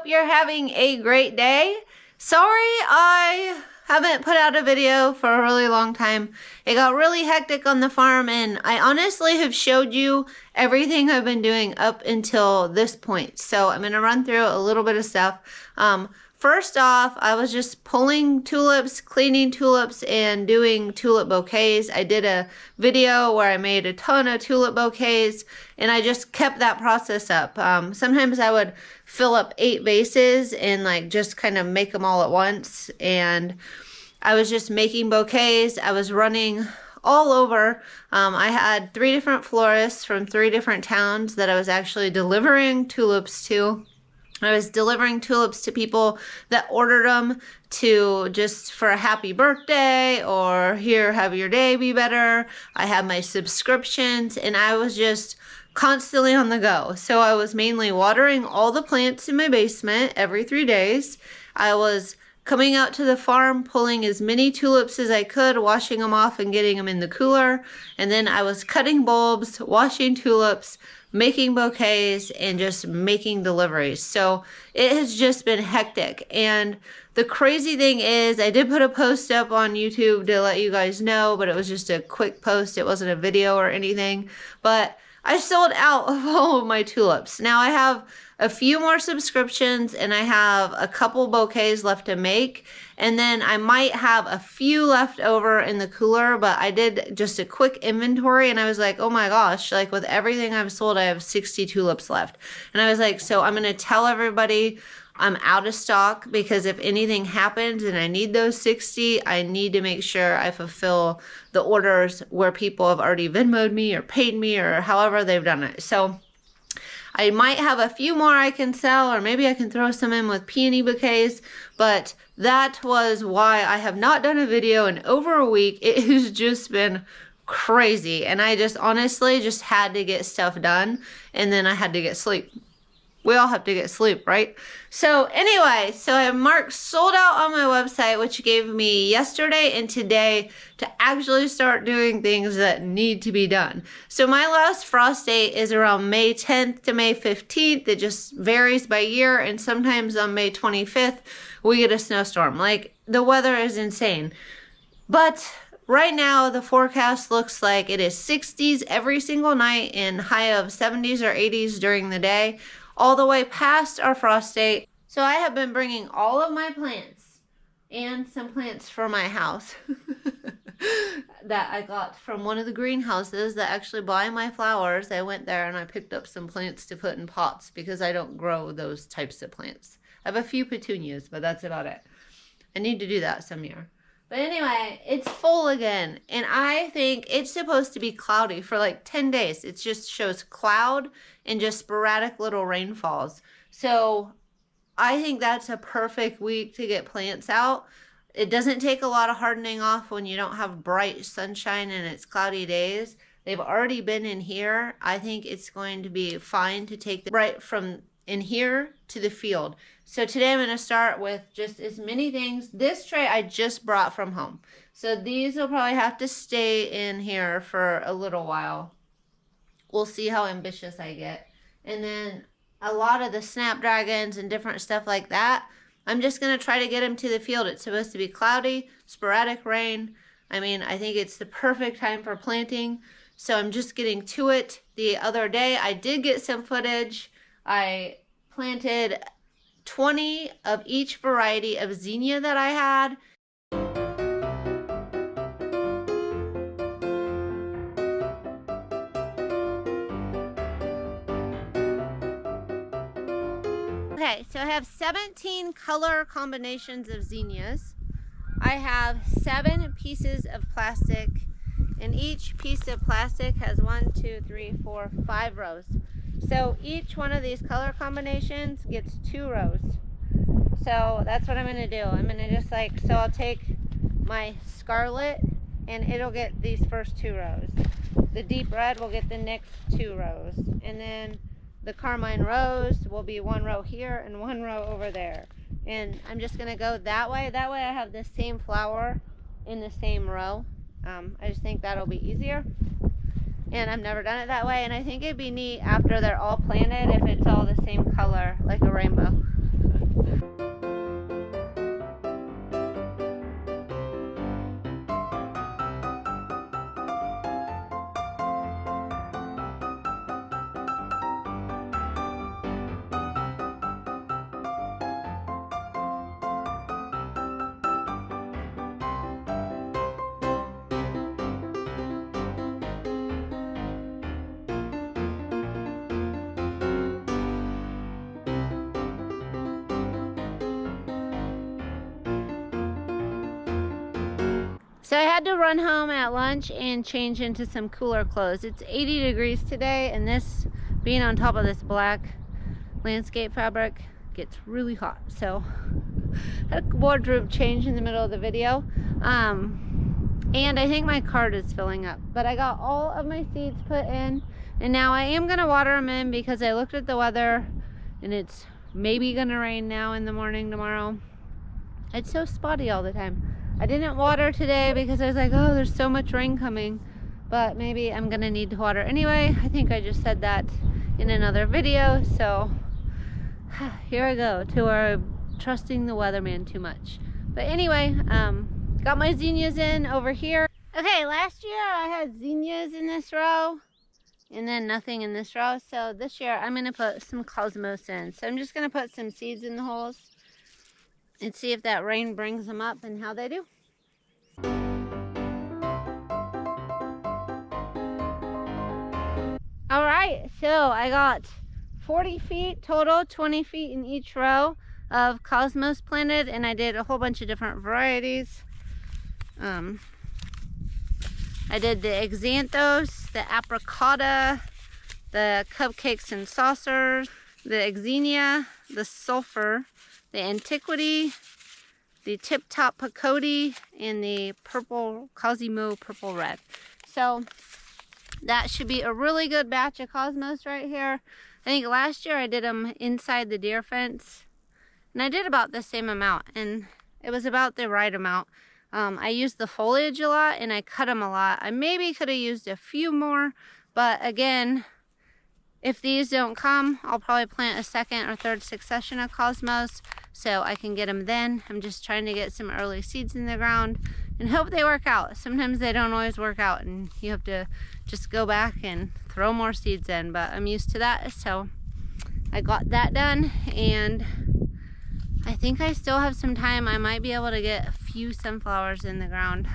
hope you're having a great day. Sorry I haven't put out a video for a really long time. It got really hectic on the farm, and I honestly have showed you everything I've been doing up until this point. So I'm going to run through a little bit of stuff. First off, I was just pulling tulips, cleaning tulips, and doing tulip bouquets. I did a video where I made a ton of tulip bouquets, and I just kept that process up. Sometimes I would fill up 8 vases and like just kind of make them all at once. And I was just making bouquets. I was running all over. I had 3 different florists from 3 different towns that I was actually delivering tulips to. I was delivering tulips to people that ordered them to just for a happy birthday or here, have your day be better. I had my subscriptions, and I was just constantly on the go. So I was mainly watering all the plants in my basement every 3 days. I was coming out to the farm, pulling as many tulips as I could, washing them off and getting them in the cooler. And then I was cutting bulbs, washing tulips, making bouquets, and just making deliveries. So it has just been hectic. And the crazy thing is, I did put a post up on YouTube to let you guys know, but it was just a quick post. It wasn't a video or anything. But I sold out of all of my tulips. Now I have a few more subscriptions, and I have a couple bouquets left to make, and then I might have a few left over in the cooler. But I did just a quick inventory, and I was like, oh my gosh, like with everything I've sold, I have 60 tulips left. And I was like, so I'm gonna tell everybody I'm out of stock, because if anything happens and I need those 60, I need to make sure I fulfill the orders where people have already Venmo'd me or paid me or however they've done it. So I might have a few more I can sell, or maybe I can throw some in with peony bouquets, but that was why I have not done a video in over a week. It has just been crazy, and I just honestly just had to get stuff done, and then I had to get sleep. We all have to get sleep, right? So anyway, so I marked sold out on my website, which gave me yesterday and today to actually start doing things that need to be done. So my last frost date is around May 10th to May 15th. It just varies by year, and sometimes on May 25th, we get a snowstorm. Like, the weather is insane. But right now, the forecast looks like it is 60s every single night and high of 70s or 80s during the day, all the way past our frost date. So I have been bringing all of my plants and some plants for my house that I got from one of the greenhouses that actually buy my flowers. I went there and I picked up some plants to put in pots because I don't grow those types of plants. I have a few petunias, but that's about it. I need to do that some year. But anyway, it's full again, and I think it's supposed to be cloudy for like 10 days. It just shows cloud and just sporadic little rainfalls. So I think that's a perfect week to get plants out. It doesn't take a lot of hardening off when you don't have bright sunshine and it's cloudy days. They've already been in here. I think it's going to be fine to take them right from in here to the field. So today I'm going to start with just as many things. This tray I just brought from home. So these will probably have to stay in here for a little while. We'll see how ambitious I get. And then a lot of the Snapdragons and different stuff like that, I'm just going to try to get them to the field. It's supposed to be cloudy, sporadic rain. I mean, I think it's the perfect time for planting. So I'm just getting to it. The other day I did get some footage. I planted 20 of each variety of zinnia that I had. Okay, so I have 17 color combinations of zinnias. I have 7 pieces of plastic, and each piece of plastic has 1, 2, 3, 4, 5 rows. So each one of these color combinations gets 2 rows. So that's what I'm going to do. I'm going to just like, so I'll take my scarlet and it'll get these first 2 rows. The deep red will get the next 2 rows. And then the carmine rose will be 1 row here and 1 row over there. And I'm just going to go that way. That way I have the same flower in the same row. I just think that'll be easier. And I've never done it that way, and I think it'd be neat after they're all planted if it's all the same color, like a rainbow. So I had to run home at lunch and change into some cooler clothes. It's 80 degrees today, and this, being on top of this black landscape fabric, gets really hot. So I had a wardrobe change in the middle of the video. And I think my cart is filling up. But I got all of my seeds put in, and now I am gonna water them in because I looked at the weather and it's maybe gonna rain now in the morning tomorrow. It's so spotty all the time. I didn't water today because I was like, oh, there's so much rain coming, but maybe I'm gonna need to water anyway. I think I just said that in another video. So here I go to our trusting the weatherman too much. But anyway, got my zinnias in over here. Okay, last year I had zinnias in this row and then nothing in this row. So this year I'm gonna put some cosmos in. So I'm just gonna put some seeds in the holes and see if that rain brings them up and how they do. All right, so I got 40 feet total, 20 feet in each row of cosmos planted, and I did a whole bunch of different varieties. I did the Dianthus, the apricota, the cupcakes and saucers, the Zinnia, the sulfur, the antiquity, the tip top pacoti, and the purple Cosimo purple red. So that should be a really good batch of cosmos right here. I think last year I did them inside the deer fence, and I did about the same amount, and it was about the right amount. I used the foliage a lot and I cut them a lot. I maybe could have used a few more, but again, if these don't come, I'll probably plant a second or third succession of cosmos so I can get them then. I'm just trying to get some early seeds in the ground and hope they work out. Sometimes they don't always work out and you have to just go back and throw more seeds in, but I'm used to that. So I got that done, and I think I still have some time. I might be able to get a few sunflowers in the ground.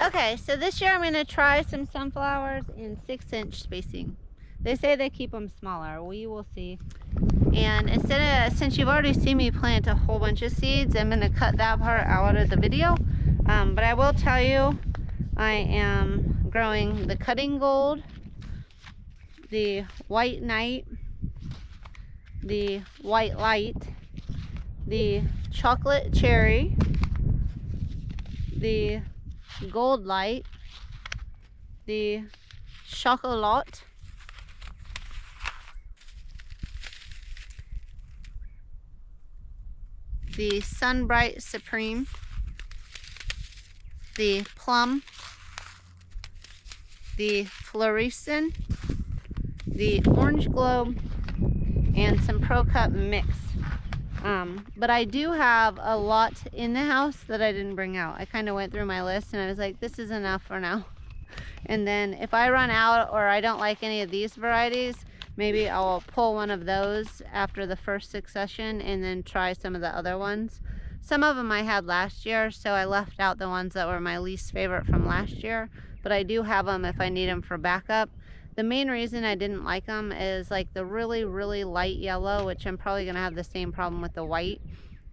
Okay, so this year I'm gonna try some sunflowers in 6-inch spacing. They say they keep them smaller. We will see. And since you've already seen me plant a whole bunch of seeds, I'm gonna cut that part out of the video. But I will tell you, I am growing the cutting gold, the white night, the white light, the chocolate cherry, the gold light, the chocolat, the Sunbright Supreme, the plum, the fluorescent, the orange globe, and some Pro Cup mix. But I do have a lot in the house that I didn't bring out. I kind of went through my list and I was like, this is enough for now. And then if I run out or I don't like any of these varieties, maybe I'll pull one of those after the first succession and then try some of the other ones. Some of them I had last year, so I left out the ones that were my least favorite from last year, but I do have them if I need them for backup. The main reason I didn't like them is like the really, really light yellow, which I'm probably gonna have the same problem with the white.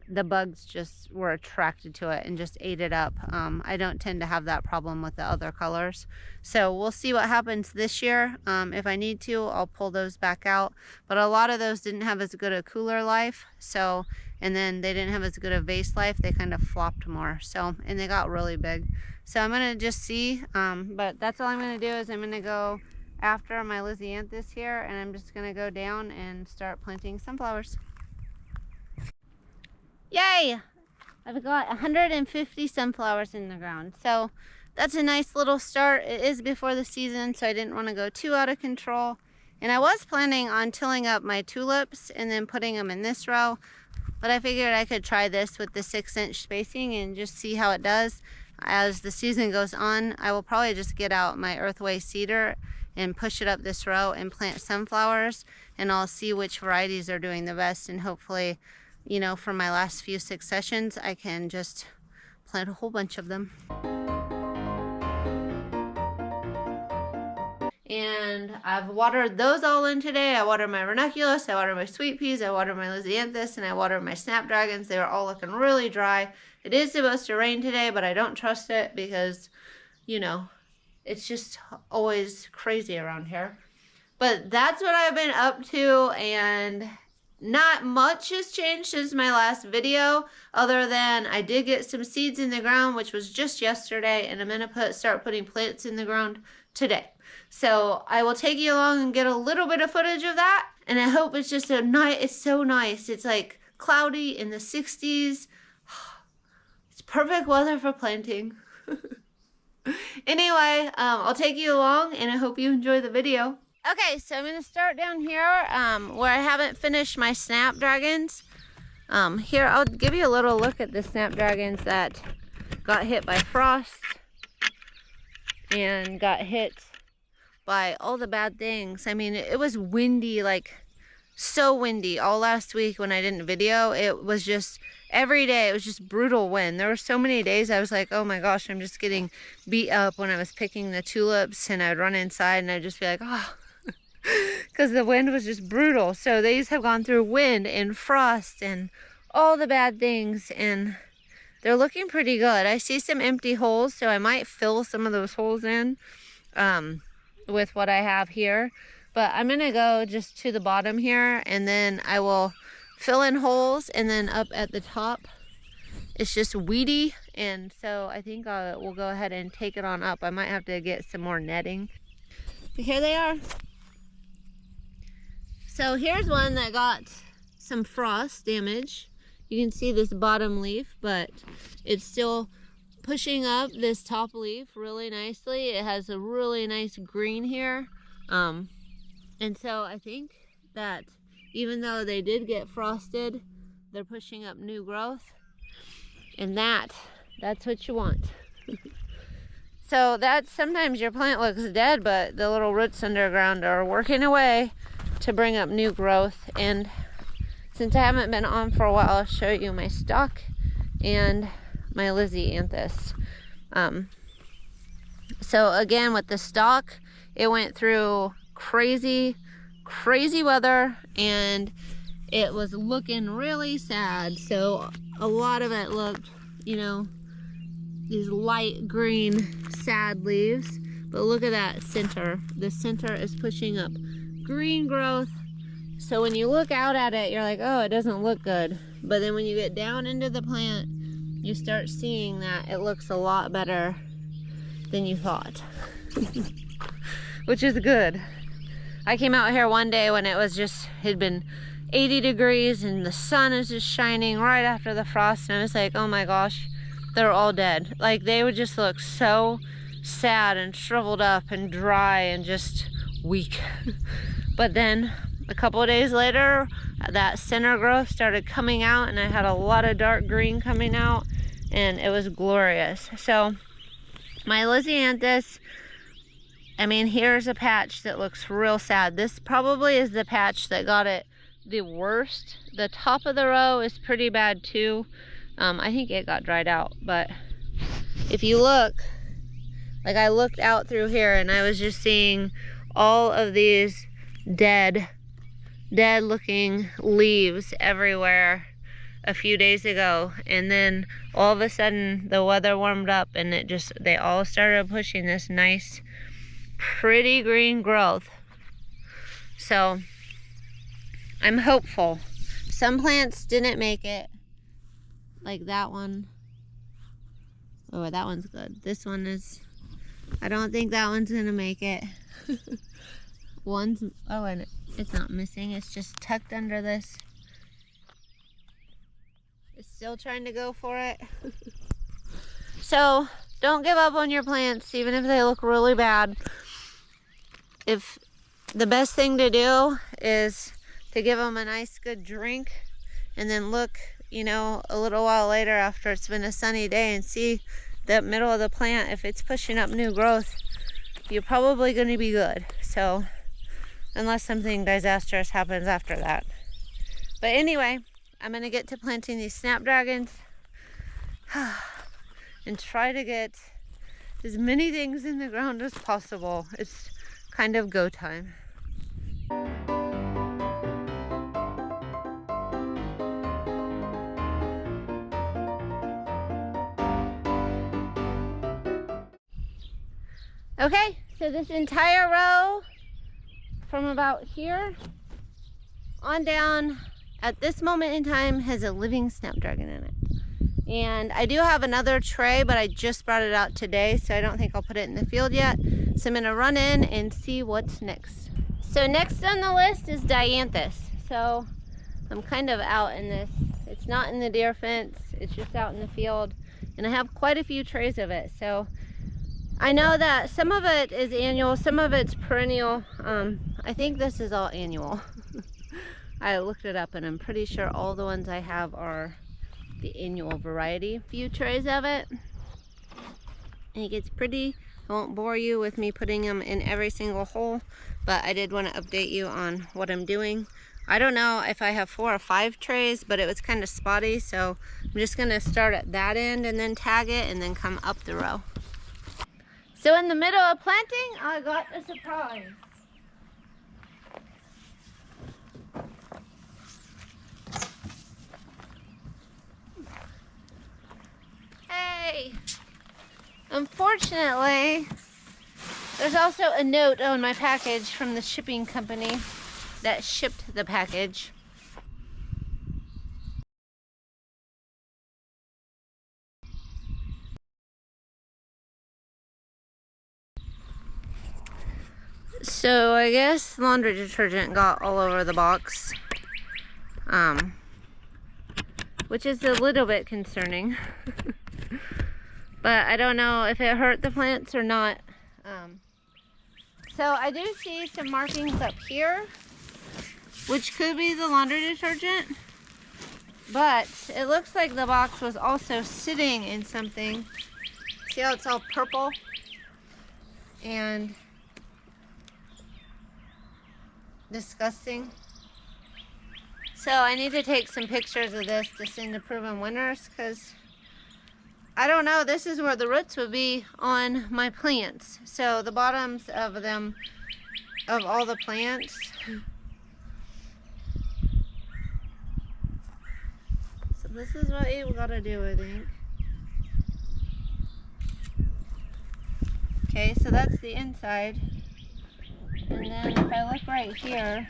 The bugs just were attracted to it and just ate it up. I don't tend to have that problem with the other colors. So we'll see what happens this year. If I need to, I'll pull those back out. But a lot of those didn't have as good a cooler life. So, and then they didn't have as good a vase life. They kind of flopped more. So, and they got really big. So I'm gonna just see, but that's all I'm gonna do is I'm gonna go after my Dianthus here, and I'm just gonna go down and start planting sunflowers. Yay! I've got 150 sunflowers in the ground. So that's a nice little start. It is before the season, so I didn't want to go too out of control. And I was planning on tilling up my tulips and then putting them in this row, but I figured I could try this with the 6-inch spacing and just see how it does. As the season goes on, I will probably just get out my earthway seeder and push it up this row and plant sunflowers, and I'll see which varieties are doing the best, and hopefully, you know, for my last few successions, I can just plant a whole bunch of them. And I've watered those all in today. I watered my ranunculus, I watered my sweet peas, I watered my Dianthus, and I watered my Snapdragons. They were all looking really dry. It is supposed to rain today, but I don't trust it because, you know, it's just always crazy around here. But that's what I've been up to, and not much has changed since my last video, other than I did get some seeds in the ground, which was just yesterday, and I'm gonna start putting plants in the ground today. So I will take you along and get a little bit of footage of that, and I hope it's just it's so nice. It's like cloudy in the 60s. It's perfect weather for planting. Anyway, I'll take you along, and I hope you enjoy the video. Okay, so I'm going to start down here where I haven't finished my Snapdragons. Here, I'll give you a little look at the Snapdragons that got hit by frost and got hit by all the bad things. I mean, it was windy, like so windy all last week when I didn't video. It was just every day, it was just brutal wind. There were so many days I was like, oh my gosh, I'm just getting beat up when I was picking the tulips, and I'd run inside and I'd just be like, oh, because the wind was just brutal. So these have gone through wind and frost and all the bad things, and they're looking pretty good. I see some empty holes, so I might fill some of those holes in with what I have here. But I'm gonna go just to the bottom here, and then I will fill in holes, and then up at the top it's just weedy, and so I think we'll go ahead and take it on up. I might have to get some more netting. But here they are. So here's one that got some frost damage. You can see this bottom leaf, but it's still pushing up this top leaf really nicely. It has a really nice green here. And so I think that even though they did get frosted, they're pushing up new growth. And that's what you want. So that's, sometimes your plant looks dead, but the little roots underground are working away to bring up new growth. And since I haven't been on for a while, I'll show you my stalk and my Dianthus. So again, with the stalk, it went through crazy weather, and it was looking really sad. So a lot of it looked, you know, these light green sad leaves, but look at that center. The center is pushing up green growth. So when you look out at it, you're like, oh, it doesn't look good. But then when you get down into the plant, you start seeing that it looks a lot better than you thought. Which is good. I came out here one day when it was just, it'd been 80 degrees and the sun is just shining right after the frost, and I was like, oh my gosh, they're all dead. Like, they would just look so sad and shriveled up and dry and just weak. But then a couple of days later, that center growth started coming out, and I had a lot of dark green coming out, and it was glorious. So my Dianthus, I mean, here's a patch that looks real sad. This probably is the patch that got it the worst. The top of the row is pretty bad too. I think it got dried out, but if you look, like, I looked out through here and I was just seeing all of these dead looking leaves everywhere a few days ago, and then all of a sudden the weather warmed up and they all started pushing this nice pretty green growth. So I'm hopeful. Some plants didn't make it, like that one. Oh, that one's good. This one is, I don't think that one's gonna make it. Oh, and it's not missing, it's just tucked under this. It's still trying to go for it. So don't give up on your plants, even if they look really bad. If the best thing to do is to give them a nice good drink, and then look, you know, a little while later after it's been a sunny day and see that middle of the plant, if it's pushing up new growth, you're probably going to be good. So unless something disastrous happens after that. But anyway, I'm going to get to planting these Snapdragons and try to get as many things in the ground as possible. It's kind of go time. Okay, so this entire row from about here on down at this moment in time has a living snapdragon in it. And I do have another tray, but I just brought it out today, so I don't think I'll put it in the field yet. So I'm gonna run in and see what's next. So next on the list is Dianthus. So I'm kind of out in this. It's not in the deer fence, it's just out in the field. And I have quite a few trays of it. So I know that some of it is annual, some of it's perennial. I think this is all annual. I looked it up and I'm pretty sure all the ones I have are the annual variety. Few trays of it. And it gets pretty. I won't bore you with me putting them in every single hole, but I did want to update you on what I'm doing. I don't know if I have 4 or 5 trays, but it was kind of spotty, so I'm just going to start at that end and then tag it and then come up the row. So in the middle of planting, I got a surprise. Hey! Unfortunately, there's also a note on my package from the shipping company that shipped the package. So I guess laundry detergent got all over the box, which is a little bit concerning. But I don't know if it hurt the plants or not. So I do see some markings up here, which could be the laundry detergent. But it looks like the box was also sitting in something. See how it's all purple? And disgusting. So I need to take some pictures of this to send to Proven Winners, because I don't know, this is where the roots would be on my plants. So the bottoms of them, of all the plants. So this is what we gotta do, I think. Okay, so that's the inside. And then if I look right here,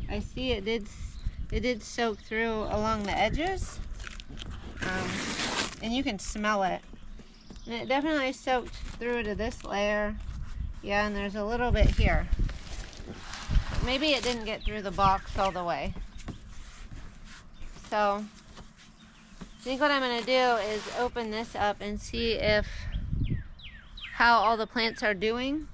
I see it did soak through along the edges. And you can smell it. And it definitely soaked through to this layer. Yeah, and there's a little bit here. Maybe it didn't get through the box all the way. So I think what I'm going to do is open this up and see how all the plants are doing,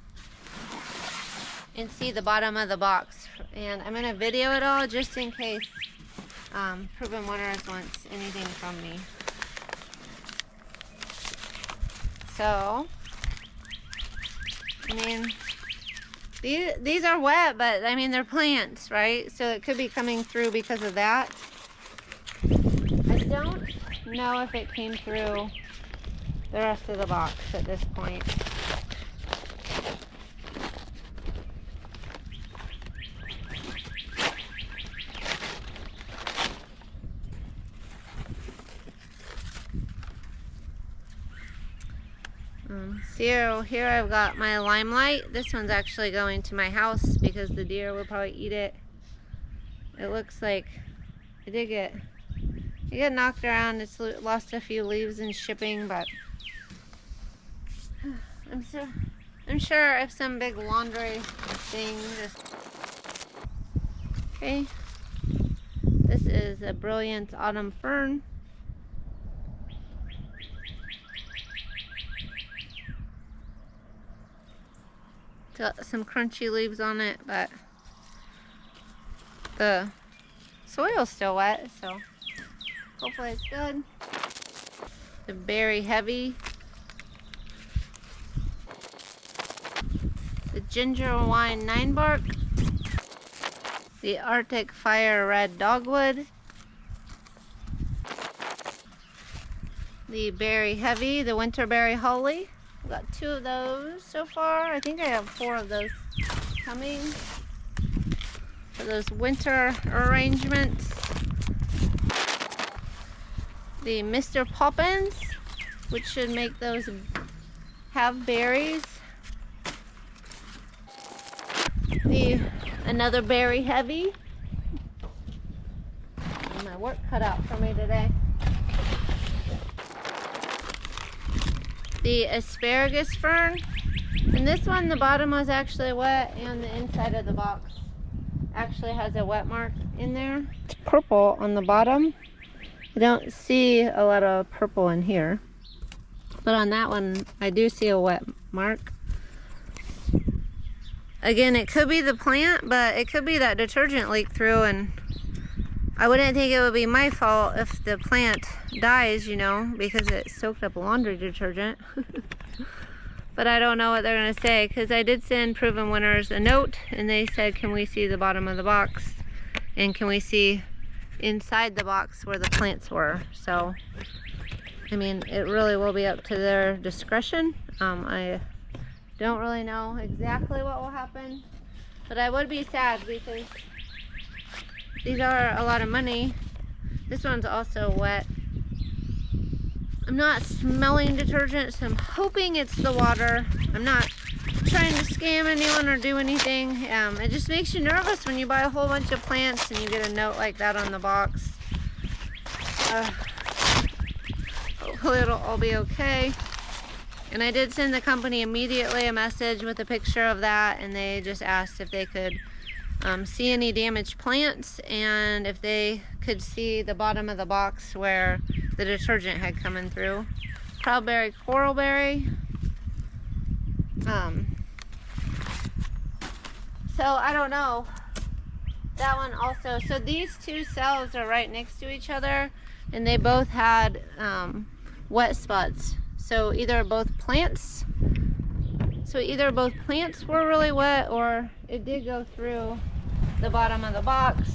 and see the bottom of the box. And I'm going to video it all just in case Proven Winners wants anything from me. So, I mean, these are wet, but I mean, they're plants, right? So it could be coming through because of that. I don't know if it came through the rest of the box at this point. So here I've got my limelight. This one's actually going to my house because the deer will probably eat it. It looks like it did get knocked around. It's lost a few leaves in shipping, but I'm sure if some big laundry thing just... Okay, this is a brilliant autumn fern. Got some crunchy leaves on it, but the soil's still wet, so hopefully it's good. The berry heavy. The ginger wine 9-bark. The Arctic fire red dogwood. The berry heavy, the winterberry holly, got 2 of those so far. I think I have 4 of those coming for those winter arrangements. The Mr. Poppins, which should make those have berries. Another berry heavy. My work cut out for me today. The asparagus fern, and this one, the bottom was actually wet, and the inside of the box actually has a wet mark in there. It's purple on the bottom. I don't see a lot of purple in here, but on that one I do see a wet mark. Again, it could be the plant, but it could be that detergent leaked through, and I wouldn't think it would be my fault if the plant dies, you know, because it soaked up laundry detergent. But I don't know what they're going to say, because I did send Proven Winners a note, and they said, can we see the bottom of the box? And can we see inside the box where the plants were? So, I mean, it really will be up to their discretion. I don't really know exactly what will happen, but I would be sad because these are a lot of money. This one's also wet. I'm not smelling detergent, so I'm hoping it's the water. I'm not trying to scam anyone or do anything. It just makes you nervous when you buy a whole bunch of plants and you get a note like that on the box. Hopefully it'll all be okay. And I did send the company immediately a message with a picture of that, and they just asked if they could see any damaged plants and if they could see the bottom of the box where the detergent had coming through. Cloudberry, coralberry. So I don't know. That one also. So these 2 cells are right next to each other, and they both had wet spots. So either both plants were really wet, or it did go through the bottom of the box.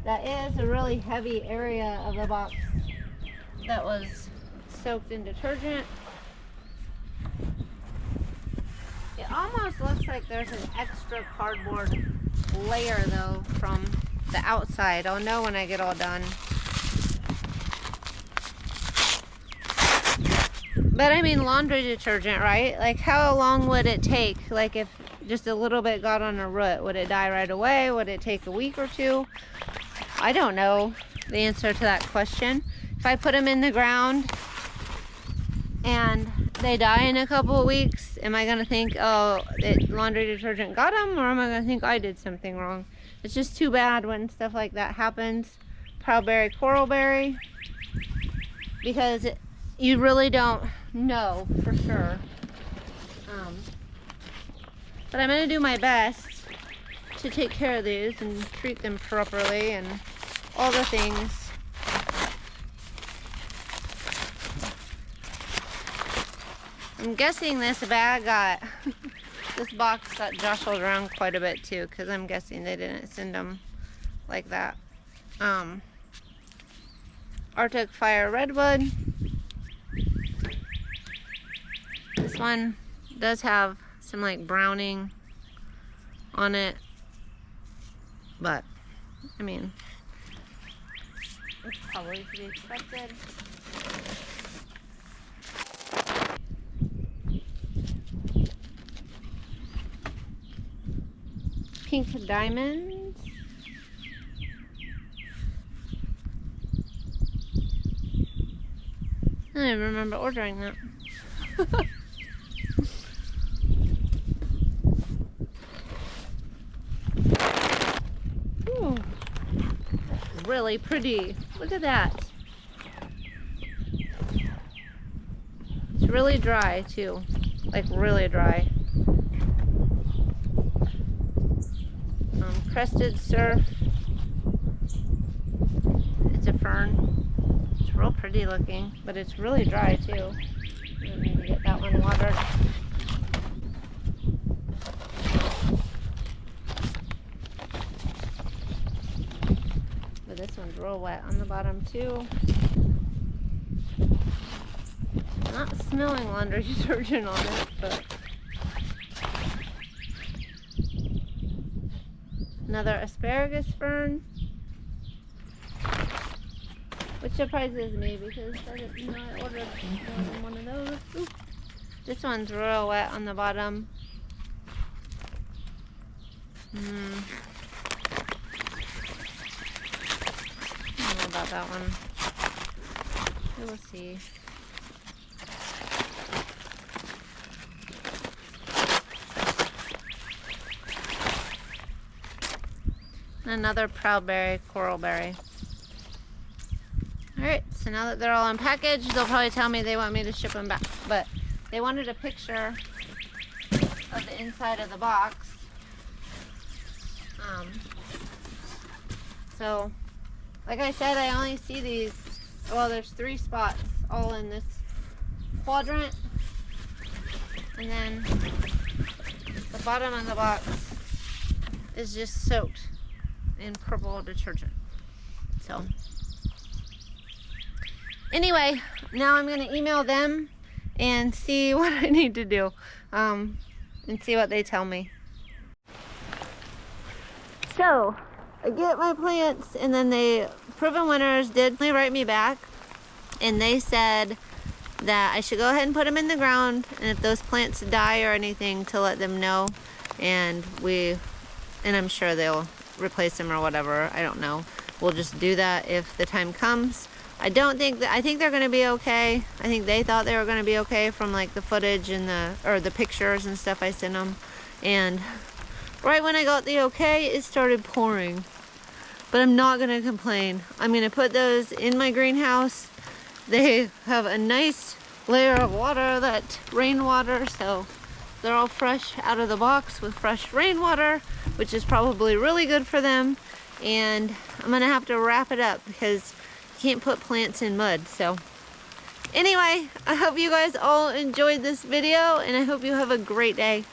That is a really heavy area of the box that was soaked in detergent. It almost looks like there's an extra cardboard layer though from the outside. I'll know when I get all done. But I mean, laundry detergent, right? Like, how long would it take? Like, if just a little bit got on a root, would it die right away? Would it take a week or 2? I don't know the answer to that question. If I put them in the ground and they die in a couple of weeks, am I going to think, oh, laundry detergent got them? Or am I going to think I did something wrong? It's just too bad when stuff like that happens. Cloudberry, coralberry. Because you really don't know for sure. But I'm going to do my best to take care of these and treat them properly and all the things. I'm guessing this box got jostled around quite a bit too, because I'm guessing they didn't send them like that. Arctic Fire Redwood. This one does have some like browning on it, but I mean, it's probably to be expected. Pink diamonds. I don't even remember ordering that. Ooh, that's really pretty. Look at that. It's really dry too, like really dry. Crested surf. It's a fern. It's real pretty looking, but it's really dry too. I need to get that one watered. But this one's real wet on the bottom too. Not smelling laundry detergent on it, but another asparagus fern, which surprises me because I ordered more than one of those. Ooh. This one's real wet on the bottom. I don't know about that one. We will see. Another proudberry, coralberry. Alright, so now that they're all unpackaged, they'll probably tell me they want me to ship them back. But they wanted a picture of the inside of the box. So, like I said, I only see these, well, there's 3 spots all in this quadrant. And then the bottom of the box is just soaked in purple detergent. So, anyway, now I'm going to email them and see what I need to do, and see what they tell me. So, I get my plants, and then Proven Winners did write me back, and they said that I should go ahead and put them in the ground, and if those plants die or anything, to let them know, and I'm sure they'll replace them or whatever. I don't know. We'll just do that if the time comes. I think they're going to be okay. I think they thought they were going to be okay from like the footage and the pictures and stuff I sent them. And right when I got the okay, it started pouring. But I'm not going to complain. I'm going to put those in my greenhouse. They have a nice layer of water, that rainwater, so they're all fresh out of the box with fresh rainwater, which is probably really good for them. And I'm going to have to wrap it up because you can't put plants in mud. So anyway, I hope you guys all enjoyed this video, and I hope you have a great day.